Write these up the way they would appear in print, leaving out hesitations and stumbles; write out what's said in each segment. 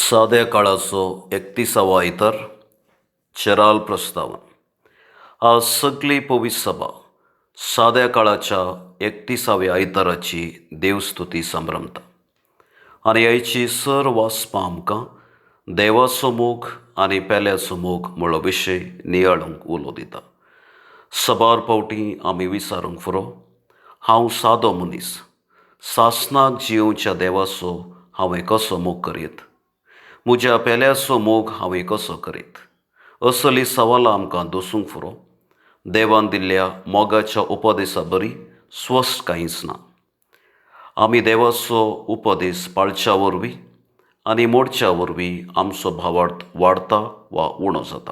साध्या काळाचो 31वा इतर चेराल प्रस्तावन. आज सगळी पवित्र सभा साध्या काळाच्या 31व्या आयताराची देवस्तुती संभ्रमता आनी आयची सर वाचपां आमकां देवाचो मोग आनी पेल्याचो मोग म्हणलो विशय नियाळूंक उलो दिता. सबार पावटी आमी विचारूंक फुरो, हांव सादो मनीस, सासणाक जियोवच्या देवाचो हांवें कसो मोग करीत? म्हज्या पेल्याचो मोग हांवें कसो करीत? असली सवालां आमकां दसूंक फुरो. देवान दिल्ल्या मोगाच्या उपदेशा बरी स्वस्थ कांयच ना. आमी देवाचो उपदेश पाळच्या वरवीं आनी मोडच्या वरवीं आमचो भावार्थ वाडता वा उणो जाता.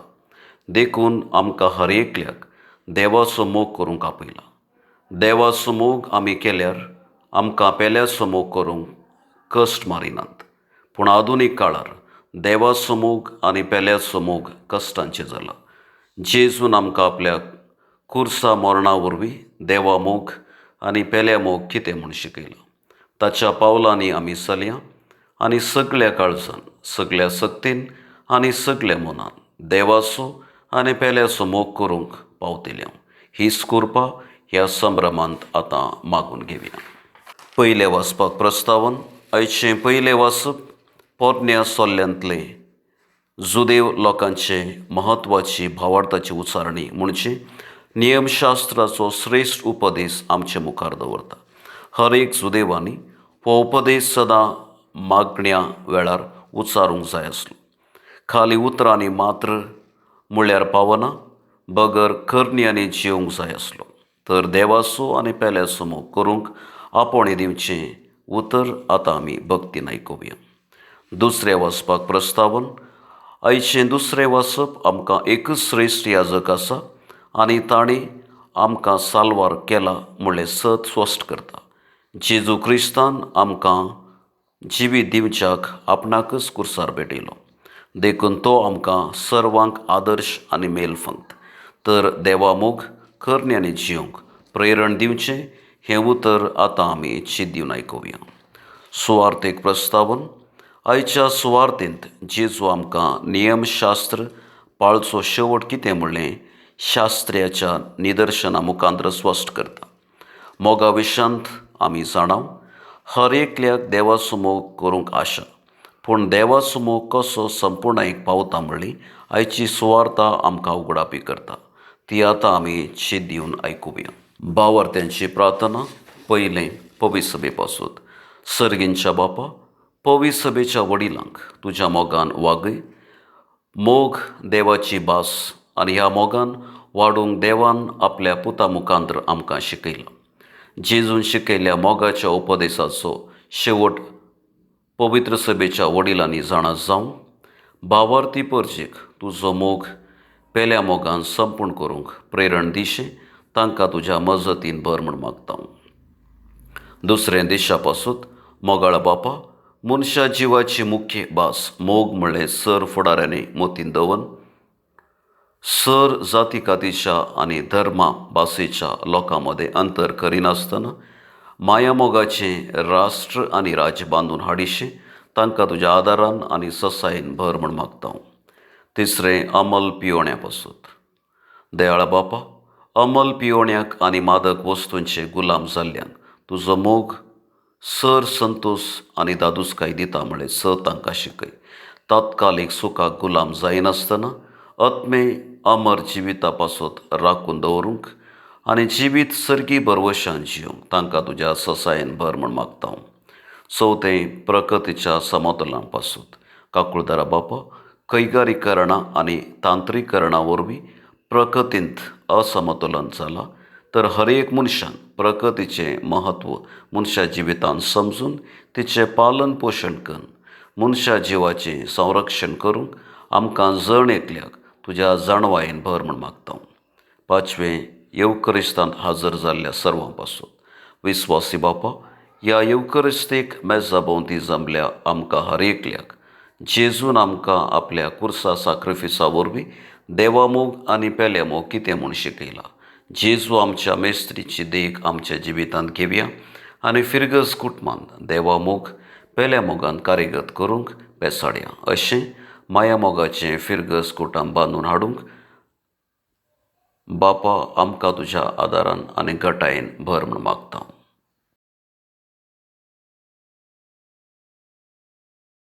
देखून आमकां हर एकल्याक देवाचो मोग करूंक आपयला. देवाचो मोग आमी केल्यार आमकां पेल्याचो मोग करूंक कश्ट मारिनात. पूण आधुनीक काळार देवाचो मोग आनी पेल्याचो मोग कश्टांचें जाला. जेजून आमकां आपल्या कुर्सा मरणा वरवीं देवा मोग आनी पेल्या मोग कितें म्हूण शिकयला. ताच्या पावलांनी आमी चलया आनी सगळ्या काळजान, सगळ्या सक्तीन आनी सगळ्या मनान देवाचो आनी पेल्याचो मोग करूंक पावतल्या. हीच कृपा ह्या संभ्रमांत आतां मागून घेवया. पयलें वाचपाक प्रस्तावन. आयचें पयलें वाचप पोरन्या सोल्ल्यांतले जुदेव लोकांचे महत्वाची भावार्थाची उचारणी म्हणजे नियमशास्त्राचो श्रेश्ठ उपदेश आमचे मुखार दवरता. हर एक जुदेवानी हो उपदेश सदां मागण्या वेळार उचारूंक जाय आसलो. खाली उतरांनी मात्र म्हळ्यार पावना, बगर करण्यांनी जियोंक जाय आसलो. तर देवाचो आनी पेल्याचो मोग करूंक आपोणे दिवचें उतर आतां आमी भक्तीन आयकुया. दुसरें वाचपाक प्रस्तावन. आयचें दुसरें वाचप आमकां एकच श्रेश्ठ याजक आसा आनी ताणें आमकां साल्वार केला म्हणलें सत स्पश्ट करता. जेजू क्रिस्तान आमकां जिवीत दिवच्याक आपणाकच कुर्सार भेटयलो. देखून तो आमकां सर्वांक आदर्श आनी मेल फंगत. तर देवा मोग करण्यांनी जियोंक प्रेरण दिवचें हें उतर आतां आमी चिंत दिवन आयकुया. सुवार्थेक प्रस्तावन. आयच्या सुवार्थेंत जेजू आमकां नियमशास्त्र पाळचो शेवट कितें म्हणलें शास्त्र्याच्या निदर्शना मुखांत्र स्पश्ट करता. मोगा विशांत आमी जाणाव, हर एकल्याक देवाचो मोग करूंक आशा. पूण देवाचो मोग कसो संपूर्णायेक पावता म्हणली आयची सुवार्ता आमकां उगडापी करता. ती आतां आमी चिंत दिवन आयकुया. भावार्थ्यांची प्रार्थना. पयलें पवित्र सभे पासून. सर्गींच्या बापा, पवित्र सभेच्या वडिलांक तुज्या मोगान वागय. मोग देवाची भास आनी ह्या मोगान वाडूंक देवान आपल्या पुता मुखांत्र आमकां शिकयला. जेजून शिकयल्ल्या मोगाच्या उपदेशाचो शेवट पवित्र सभेच्या वडिलांनी जाणा जावं. भावार्थी परजेक तुजो मोग पेल्या मोगान संपूर्ण करूंक प्रेरण दिशें तांकां तुज्या मजतीन भर म्हूण मागता. दुसरें देशा पासून. मोगाळ बापा, मनशा जिवाची मुख्य भास मोग म्हणलें सर फुडाऱ्यांनी मोतीन दवन. सर जाती कातीच्या आनी धर्मा भासेच्या लोकां मदें अंतर करिनासतना माया मोगाचें राष्ट्र आनी राज्य बांदून हाडिशें तांकां तुज्या आदारान आनी ससायेन भर म्हूण मागता. तिसरें अमल पियोण्या पासून. दयाळ बापा, अमल पियोण्याक आनी मादक वस्तूंचे गुलाम जाल्ल्यांक तुजो मोग सर संतोश आनी दादूसकाय दिता म्हणलें सत तांकां शिकय. तात्कालीक सुखाक गुलाम जायनासतना आत्मे अमर जिविता पासून राखून दवरूंक आनी जिवीत सर्गी बरवशान जियोंक तांकां तुज्या ससायेन भर म्हूण मागता. चवथें प्रकृतीच्या समतोलां पासून. काकुळदारा बापा, कैगारीकरणा आनी तांत्रीकरणा वरवीं प्रकृतींत असमतोलन जाला. तर हर एक मनशान प्रकृतीचें महत्व मनशा जिवितांत समजून तिचें पालन पोशण करून मनशा जिवाचें संरक्षण करूंक आमकां जण एकल्याक तुज्या जाणवायेन भर म्हूण मागता. पांचवें येवकरिस्तांत हाजर जाल्ल्या सर्वां पासून. विस्वासी बापा, ह्या येवकरिस्तेक मेजा भोंवती जमल्या आमकां हर एकल्याक जेजून आमकां आपल्या कुर्सा साक्रिफिसा वरवीं देवा मोग आनी पेल्या मोग कितें म्हूण शिकयला. जेजू आमच्या मेस्त्रीची देख आमच्या जिवितांत घेवया आनी फिरगस कुटुंबांत देवा मोग पेल्या मोगान कार्यगत करूंक बेसाडया अशें माया मोगाचें फिरगस कोटां बांदून हाडूंक बापा आमकां तुज्या आदारान आनी घटायेन भर म्हूण मागता.